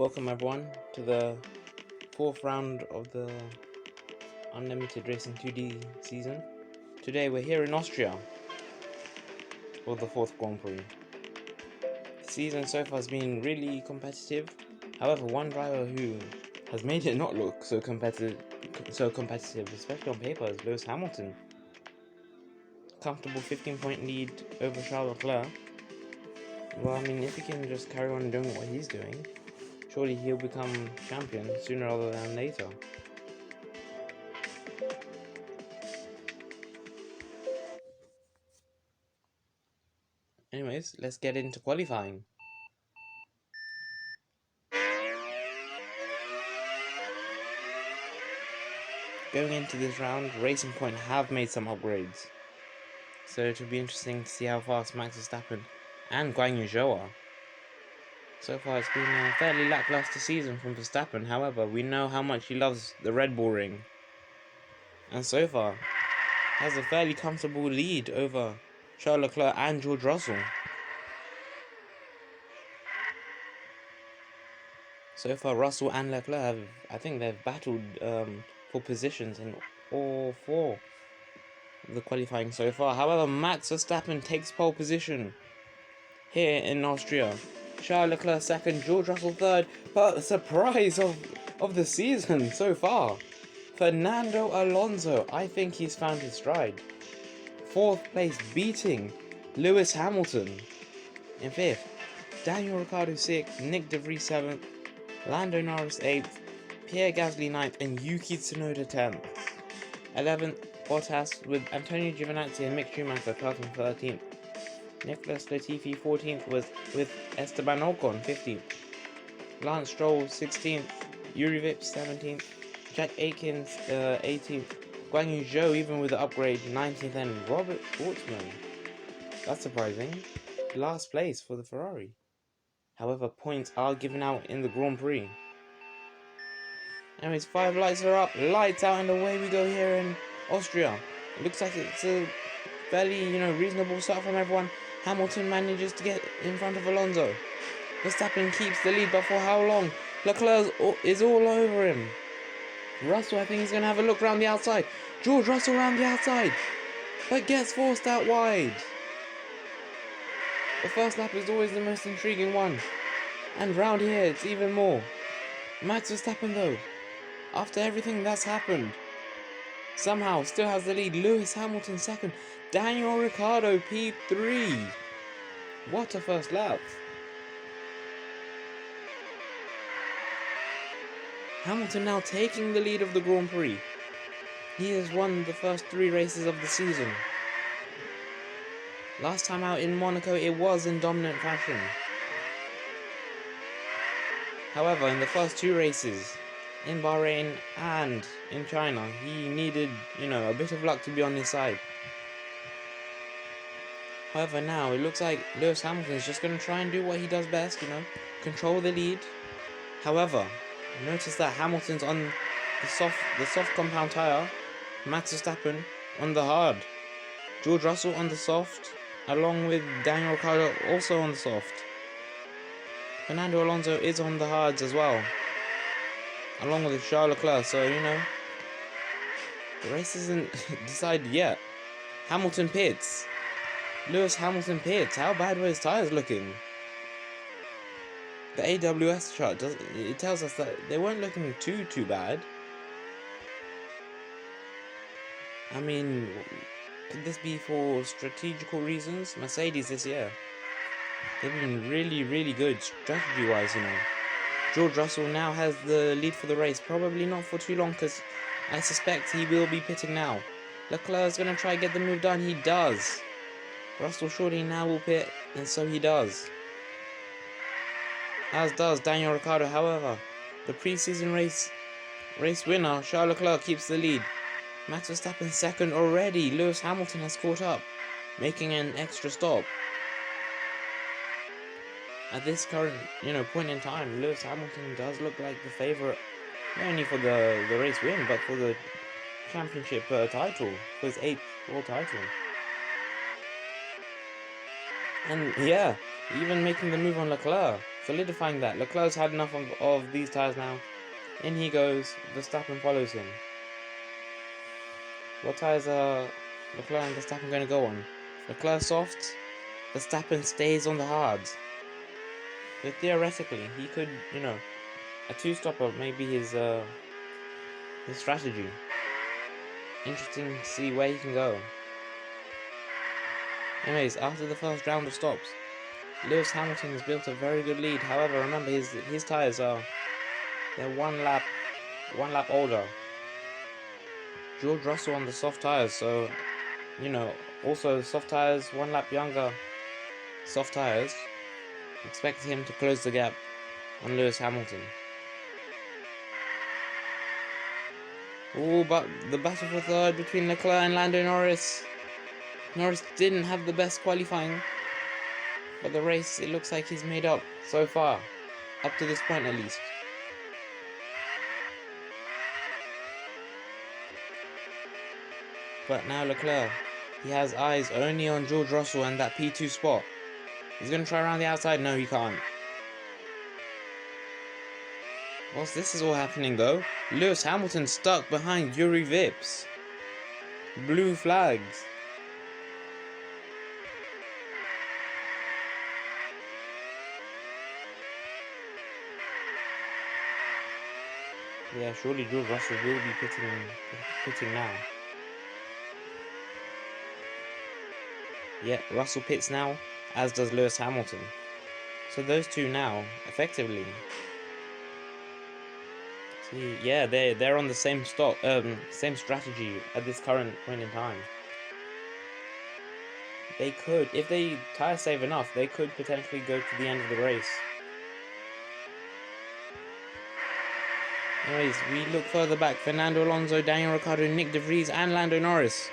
Welcome everyone to the fourth round of the Unlimited Racing 2D season. Today we're here in Austria for the fourth Grand Prix. The season so far has been really competitive. However, one driver who has made it not look so competitive, especially on paper, is Lewis Hamilton. Comfortable 15-point lead over Charles Leclerc. Well, I mean, if he can just carry on doing what he's doing, surely he'll become champion sooner rather than later. Anyways, let's get into qualifying. Going into this round, Racing Point have made some upgrades, so it'll be interesting to see how fast Max Verstappen and Guan Yu Zhou are. So far it's been a fairly lackluster season from Verstappen, however we know how much he loves the Red Bull ring, and so far has a fairly comfortable lead over Charles Leclerc and George Russell. So far Russell and Leclerc they've battled for positions in all four of the qualifying so far. However, Max Verstappen takes pole position here in Austria. Charles Leclerc second, George Russell third, but the surprise of the season so far, Fernando Alonso, I think he's found his stride. Fourth place, beating Lewis Hamilton. In fifth, Daniel Ricciardo sixth, Nick De Vries seventh, Lando Norris 8th, Pierre Gasly 9th, and Yuki Tsunoda 10th. 11th, Bottas with Antonio Giovinazzi and Mick Schumacher 12th and 13th. Nicholas Latifi 14th with Esteban Ocon 15th. Lance Stroll 16th, Yuri Vips 17th, Jack Aikins 18th, Guan Yu Zhou even with the upgrade 19th, and Robert Schwartzman. That's surprising. Last place for the Ferrari. However, points are given out in the Grand Prix. Anyways, 5 lights are up, lights out, and away we go here in Austria. It looks like it's a fairly, reasonable start from everyone. Hamilton manages to get in front of Alonso. Verstappen keeps the lead, but for how long? Leclerc is all over him. Russell, I think he's going to have a look around the outside. George Russell around the outside, but gets forced out wide. The first lap is always the most intriguing one, and round here it's even more. Max Verstappen though, after everything that's happened, somehow still has the lead. Lewis Hamilton second, Daniel Ricciardo P3. What a first lap. Hamilton now taking the lead of the Grand Prix. He has won the first 3 races of the season. Last time out in Monaco, it was in dominant fashion. However, in the first 2 races, in Bahrain and in China, he needed, a bit of luck to be on his side. However, now it looks like Lewis Hamilton is just going to try and do what he does best, control the lead. However, notice that Hamilton's on the soft compound tyre, Max Verstappen on the hard, George Russell on the soft, along with Daniel Ricciardo also on the soft. Fernando Alonso is on the hards as well, along with Charles Leclerc, so the race isn't decided yet. Hamilton pits. Lewis Hamilton pits. How bad were his tyres looking? The AWS chart it tells us that they weren't looking too bad. I mean, could this be for strategical reasons? Mercedes this year, they've been really good strategy-wise, George Russell now has the lead for the race, probably not for too long, because I suspect he will be pitting now. Leclerc's going to try and get the move done, he does. Russell surely now will pit, and so he does. As does Daniel Ricciardo. However, the pre-season race winner, Charles Leclerc, keeps the lead. Max Verstappen second already. Lewis Hamilton has caught up, making an extra stop. At this current, point in time, Lewis Hamilton does look like the favourite, not only for the race win, but for the championship title, for his 8th world title. And yeah, even making the move on Leclerc. solidifying that. Leclerc's had enough of these tyres now. In he goes. Verstappen follows him. What tyres are Leclerc and Verstappen going to go on? Leclerc soft. Verstappen stays on the hards. But theoretically, he could, a two-stopper may be his strategy. Interesting to see where he can go. Anyways, after the first round of stops, Lewis Hamilton has built a very good lead. However, remember his tyres they're one lap older. George Russell on the soft tyres, so also soft tyres, 1 lap younger. Soft tyres. Expect him to close the gap on Lewis Hamilton. Oh, but the battle for third between Leclerc and Lando Norris. Norris didn't have the best qualifying, but the race, it looks like he's made up so far, up to this point at least. But now Leclerc, he has eyes only on George Russell and that P2 spot. He's going to try around the outside. No, he can't. Whilst this is all happening though, Lewis Hamilton stuck behind Yuri Vips. Blue flags. Yeah, surely George Russell will be pitting now. Yeah, Russell pits now, as does Lewis Hamilton. So those two now, effectively. See, yeah, they're on the same same strategy at this current point in time. They could, if they tire save enough, they could potentially go to the end of the race. Anyways, we look further back. Fernando Alonso, Daniel Ricciardo, Nick De Vries, and Lando Norris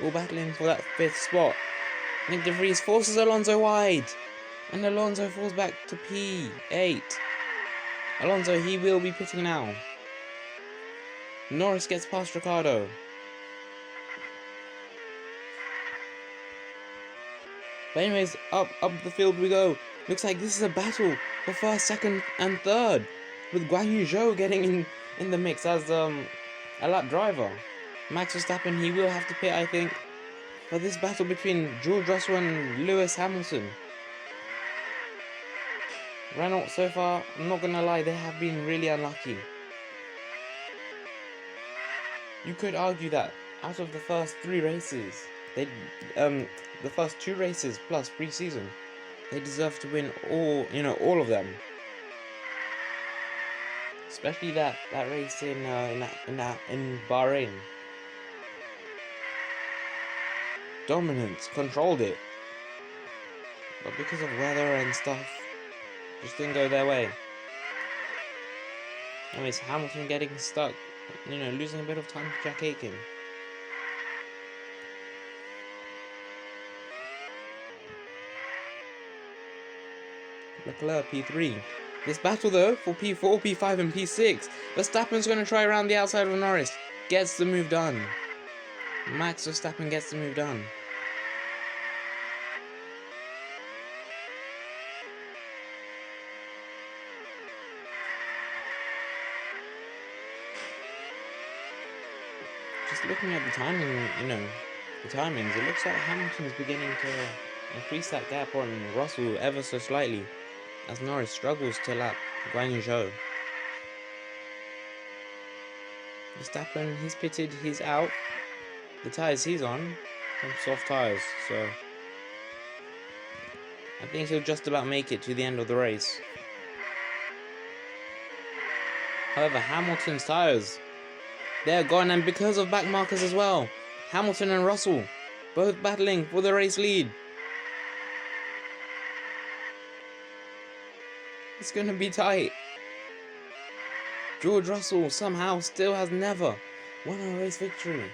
all battling for that 5th spot. Nick De Vries forces Alonso wide, and Alonso falls back to P8. Alonso, he will be pitting now. Norris gets past Ricciardo. But anyways, up the field we go. Looks like this is a battle for first, second, and third, with Guan Yu Zhou getting in the mix as a lap driver. Max Verstappen, he will have to pit, I think, for this battle between George Russell and Lewis Hamilton. Renault, so far, I'm not gonna lie, they have been really unlucky. You could argue that out of the first 3 races, the first 2 races plus pre-season, they deserve to win all of them. Especially that race in Bahrain. Dominance, controlled it, but because of weather and stuff, just didn't go their way. Anyways, Hamilton getting stuck, losing a bit of time to Jack Aitken. Leclerc P3. This battle though for P4, P5, and P6. Verstappen's going to try around the outside of Norris. Gets the move done. Max Verstappen gets the move done. Just looking at the timing, the timings, it looks like Hamilton's beginning to increase that gap on Russell ever so slightly, as Norris struggles to lap Guan Yu Zhou. Verstappen, he's pitted, he's out. The tyres he's on, some soft tyres, so I think he'll just about make it to the end of the race. However, Hamilton's tyres, they're gone, and because of back markers as well. Hamilton and Russell, both battling for the race lead. It's going to be tight. George Russell somehow still has never won a race victory.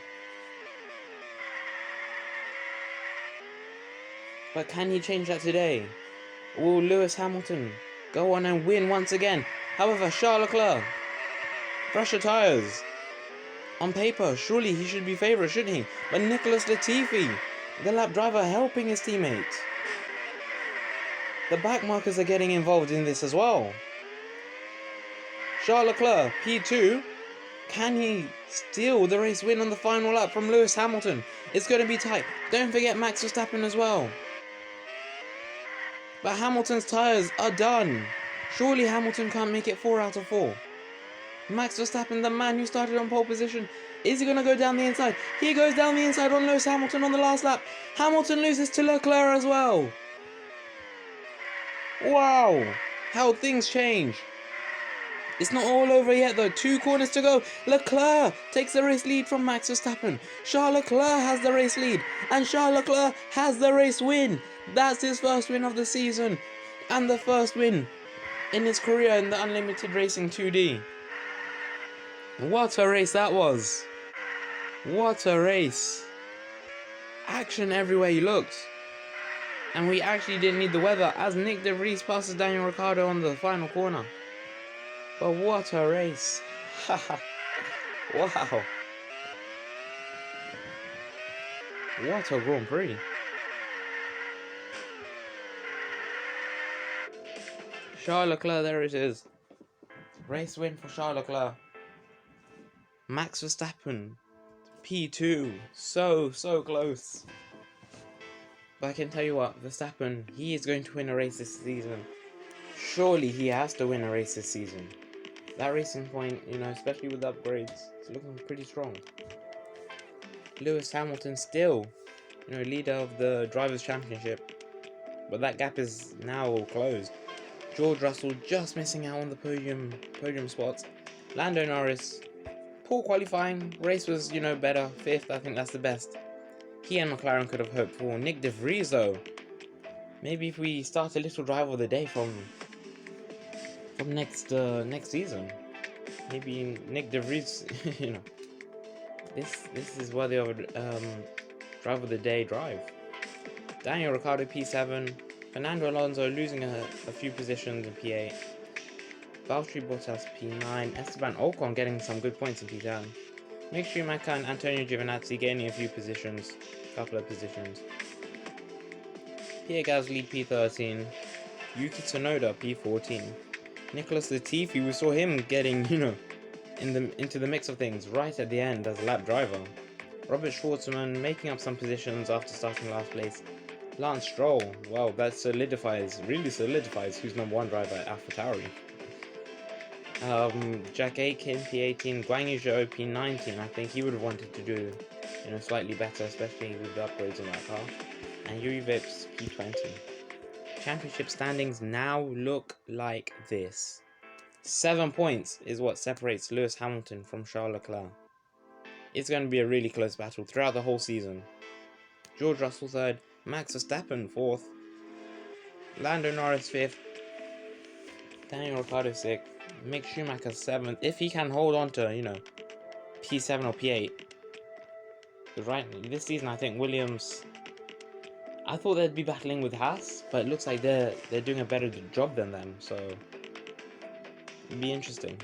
But can he change that today? Will Lewis Hamilton go on and win once again? However, Charles Leclerc, fresher tyres. On paper, surely he should be favourite, shouldn't he? But Nicholas Latifi, the lap driver, helping his teammate. The back markers are getting involved in this as well. Charles Leclerc, P2. Can he steal the race win on the final lap from Lewis Hamilton? It's going to be tight. Don't forget Max Verstappen as well. But Hamilton's tyres are done. Surely Hamilton can't make it 4 out of 4. Max Verstappen, the man who started on pole position, is he going to go down the inside? He goes down the inside on Lewis Hamilton on the last lap. Hamilton loses to Leclerc as well. Wow, how things change. It's not all over yet though. 2 corners to go. Leclerc takes the race lead from Max Verstappen. Charles Leclerc has the race lead. And Charles Leclerc has the race win. That's his first win of the season. And the first win in his career in the Unlimited Racing 2D. What a race that was. What a race. Action everywhere you looked. And we actually didn't need the weather as Nick De Vries passes Daniel Ricciardo on the final corner. But what a race. Wow. What a Grand Prix. Charles Leclerc, there it is. Race win for Charles Leclerc. Max Verstappen, P2. So close. But I can tell you what, Verstappen, he is going to win a race this season. Surely he has to win a race this season. That Racing Point, especially with upgrades, it's looking pretty strong. Lewis Hamilton still, leader of the Drivers' Championship. But that gap is now closed. George Russell just missing out on the podium spots. Lando Norris, poor qualifying. Race was, better. 5th, I think that's the best he and McLaren could have hoped for. Nick De Vries, though. Maybe if we start a little drive of the day from next season, maybe Nick De Vries, this is worthy of a drive of the day drive. Daniel Ricciardo P7, Fernando Alonso losing a few positions in P8, Valtteri Bottas P9, Esteban Ocon getting some good points in P10, Mick Schumacher and Antonio Giovinazzi gaining a couple of positions. Pierre Gasly P13, Yuki Tsunoda P14, Nicholas Latifi, we saw him getting, into the mix of things right at the end as a lap driver. Robert Schwartzman making up some positions after starting last place. Lance Stroll, well, that really solidifies who's number 1 driver at AlphaTauri. Jack Aitken P18, Guan Yu Zhou P19. I think he would have wanted to do, slightly better, especially with the upgrades on that car. And Yuri Vips P20. Championship standings now look like this. 7 points is what separates Lewis Hamilton from Charles Leclerc. It's going to be a really close battle throughout the whole season. George Russell 3rd, Max Verstappen 4th, Lando Norris 5th, Daniel Ricciardo 6th, Mick Schumacher 7th, if he can hold on to, P7 or P8. Right, this season I think Williams, I thought they'd be battling with Haas, but it looks like they're doing a better job than them, so it'd be interesting.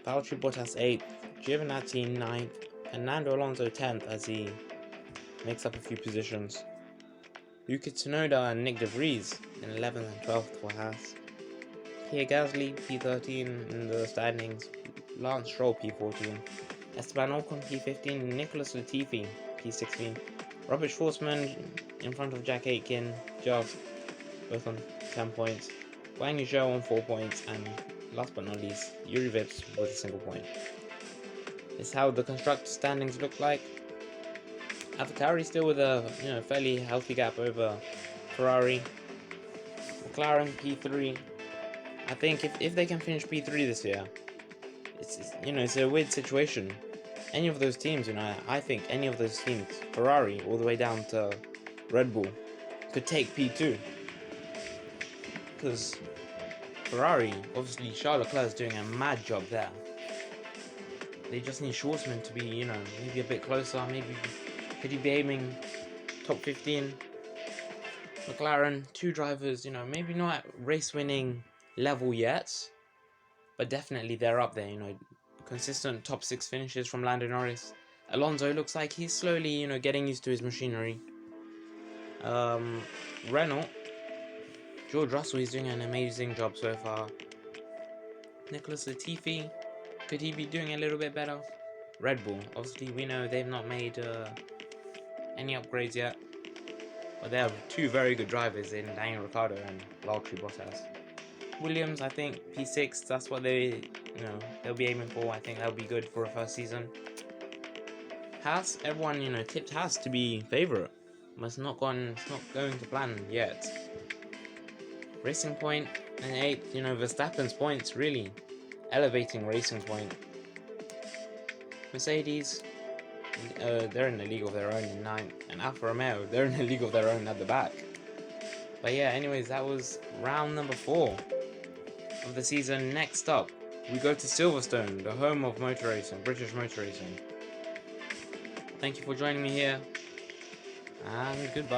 Valtteri Bottas 8th, Giovinazzi 9th, and Fernando Alonso 10th as he makes up a few positions. Yuki Tsunoda and Nick De Vries in 11th and 12th for Haas. Pierre Gasly P13 in the standings, Lance Stroll P14, Esteban Ocon P15, Nicholas Latifi P16, Robert Schwartzman in front of Jack Aitken, just both on 10 points, Guan Yu Zhou on 4 points, and last but not least, Yuri Vips with a single point. This is how the constructor standings look like. AlphaTauri still with a fairly healthy gap over Ferrari. McLaren P3. I think if they can finish P3 this year, it's a weird situation. Any of those teams, I think any of those teams, Ferrari all the way down to Red Bull, could take P2. Because Ferrari, obviously Charles Leclerc is doing a mad job there. They just need Schwartzman to be, maybe a bit closer. Maybe could he be aiming top 15? McLaren, 2 drivers, maybe not at race-winning level yet, but definitely they're up there. Consistent top 6 finishes from Lando Norris. Alonso looks like he's slowly, getting used to his machinery. Renault, George Russell, he's doing an amazing job so far. Nicholas Latifi, could he be doing a little bit better? Red Bull, obviously we know they've not made any upgrades yet, but they have two very good drivers in Daniel Ricciardo and Valtteri Bottas. Williams, I think P6, that's what they'll be aiming for. I think that'll be good for a first season. Haas, everyone tipped Haas to be favourite, but it's not going to plan yet. Racing Point in 8th, Verstappen's points really elevating Racing Point. Mercedes, they're in a league of their own in 9th, and Alfa Romeo, they're in a league of their own at the back. But yeah, anyways, that was round number 4 of the season. Next up, we go to Silverstone, the home of motor racing, British motor racing. Thank you for joining me here, and goodbye.